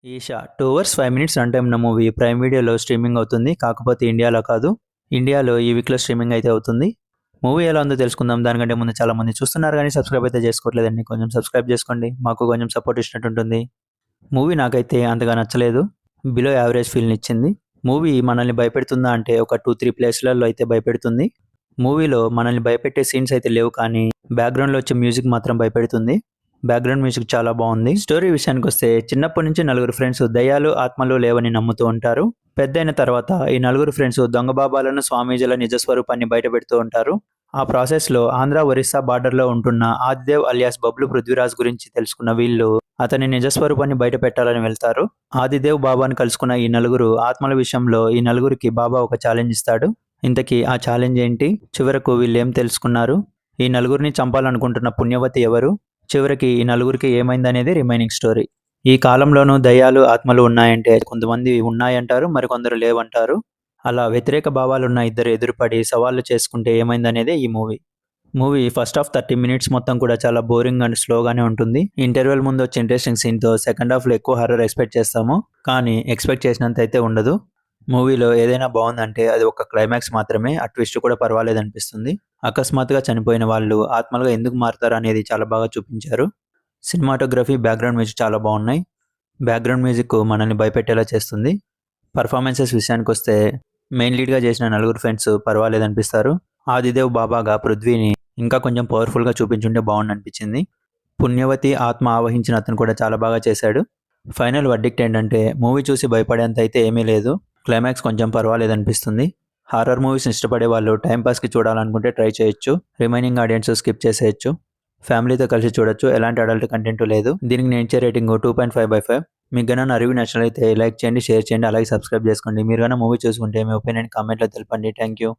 Isha 2 hours 5 minutes run time ఉన్న movie Prime వీడియోలో streaming అవుతుంది. కాకపోతే ఇండియాలో కాదు. ఇండియాలో ఈ వీక్‌లో స్ట్రీమింగ్ అయితే అవుతుంది. మూవీ ఎలా ఉందో తెలుసుకుందాం. దానికంటే ముందు చాలా మంది చూస్తున్నారు గానీ సబ్స్క్రైబ్ అయితే చేసుకోవట్లేదండి. కొంచెం సబ్స్క్రైబ్ చేసుకోండి. మాకు కొంచెం సపోర్ట్ ఇచ్చినట్టు ఉంటుంది. మూవీ నాకైతే అంతగా నచ్చలేదు. Below average ఫీల్‌నిచ్చింది. మూవీ మనల్ని భయపెడుతుందా అంటే ఒక 2, 3 ప్లేస్‌లలో అయితే భయపెడుతుంది. మూవీలో మనల్ని భయపెట్టే సీన్స్ అయితే లేవు కానీ బ్యాక్‌గ్రౌండ్‌లో వచ్చే మ్యూజిక్ మాత్రం భయపెడుతుంది. బ్యాక్‌గ్రౌండ్ మ్యూజిక్ చాలా బావుంది. స్టోరీ విషయానికొస్తే చిన్నప్పటి నుంచి నలుగురు ఫ్రెండ్స్ దెయ్యాలు, ఆత్మలు లేవని నమ్ముతూ ఉంటారు. పెద్దయిన తర్వాత ఈ నలుగురు ఫ్రెండ్స్ దొంగ బాబాలను, స్వామీజీల నిజ స్వరూపాన్ని బయటపెడుతూ ఉంటారు. ఆ ప్రాసెస్‌లో ఆంధ్ర, ఒరిస్సా బార్డర్‌లో ఉంటున్న ఆదిదేవ్ అలియాస్ బబ్లు పృథ్వీరాజ్ గురించి తెలుసుకున్న వీళ్ళు అతని నిజ స్వరూపాన్ని బయట పెట్టాలని వెళ్తారు. ఆదిదేవ్ బాబాను కలుసుకున్న ఈ నలుగురు ఆత్మల విషయంలో ఈ నలుగురికి బాబా ఒక ఛాలెంజ్ ఇస్తాడు. ఇంతకీ ఆ ఛాలెంజ్ ఏంటి? చివరకు వీళ్ళేం తెలుసుకున్నారు? ఈ నలుగురిని చంపాలనుకుంటున్న పుణ్యవతి ఎవరు? చివరికి ఈ నలుగురికి ఏమైందనేది రిమైనింగ్ స్టోరీ. ఈ కాలంలోనూ దయ్యాలు, ఆత్మలు ఉన్నాయంటే కొంతమంది ఉన్నాయంటారు, మరికొందరు లేవంటారు. అలా వ్యతిరేక భావాలున్న ఇద్దరు ఎదురుపడి సవాళ్లు చేసుకుంటే ఏమైందనేదే ఈ movie. Movie first half 30 minutes మొత్తం కూడా చాలా బోరింగ్ అండ్ స్లోగానే ఉంటుంది. ఇంటర్వెల్ ముందు వచ్చే ఇంట్రెస్టింగ్ సీన్‌తో సెకండ్ హాఫ్‌లో ఎక్కువ హారర్ ఎక్స్‌పెక్ట్ చేస్తాము. కానీ ఎక్స్‌పెక్ట్ చేసినంత అయితే ఉండదు. మూవీలో ఏదైనా బావుందంటే అది ఒక క్లైమాక్స్ మాత్రమే. ఆ ట్విస్ట్ కూడా పర్వాలేదనిపిస్తుంది. అకస్మాత్తుగా చనిపోయిన వాళ్ళు ఆత్మలుగా ఎందుకు మారతారు అనేది చాలా బాగా చూపించారు. సినిమాటోగ్రఫీ, బ్యాక్‌గ్రౌండ్ మ్యూజిక్ చాలా బావున్నాయి. బ్యాక్‌గ్రౌండ్ మ్యూజిక్ మనల్ని భయపెట్టేలా చేస్తుంది. పర్ఫార్మెన్సెస్ విషయానికొస్తే మెయిన్ లీడ్‌గా చేసిన నలుగురు ఫ్రెండ్స్ పర్వాలేదనిపిస్తారు. ఆదిదేవ్ బాబాగా పృథ్వీని ఇంకా కొంచెం పవర్‌ఫుల్‌గా చూపించుంటే బావుండనిపించింది. పుణ్యవతి ఆత్మ ఆవహించిన అతను కూడా చాలా బాగా చేశాడు. ఫైనల్ వర్డిక్ట్ ఏంటంటే మూవీ చూసి భయపడేంత అయితే ఏమీ లేదు. క్లైమాక్స్ కొంచెం పర్వాలేదనిపిస్తుంది. హారర్ మూవీస్‌ని ఇష్టపడే వాళ్ళు టైమ్ పాస్‌కి చూడాలనుకుంటే ట్రై చేయొచ్చు. రిమైనింగ్ ఆడియన్స్ స్కిప్ చేసేయొచ్చు. ఫ్యామిలీతో కలిసి చూడొచ్చు. ఎలాంటి అడల్ట్ కంటెంట్ లేదు. దీనికి నేను ఇచ్చే రేటింగ్ 2.5/5. మీకు గన నా రివ్యూ నచ్చినట్లయితే లైక్ చేయండి, షేర్ చేయండి, అలాగే సబ్స్క్రైబ్ చేసుకోండి. మీరు గన మూవీ చూసుకుంటే మీ ఒపీనియన్ కామెంట్‌లో తెలపండి. Thank you.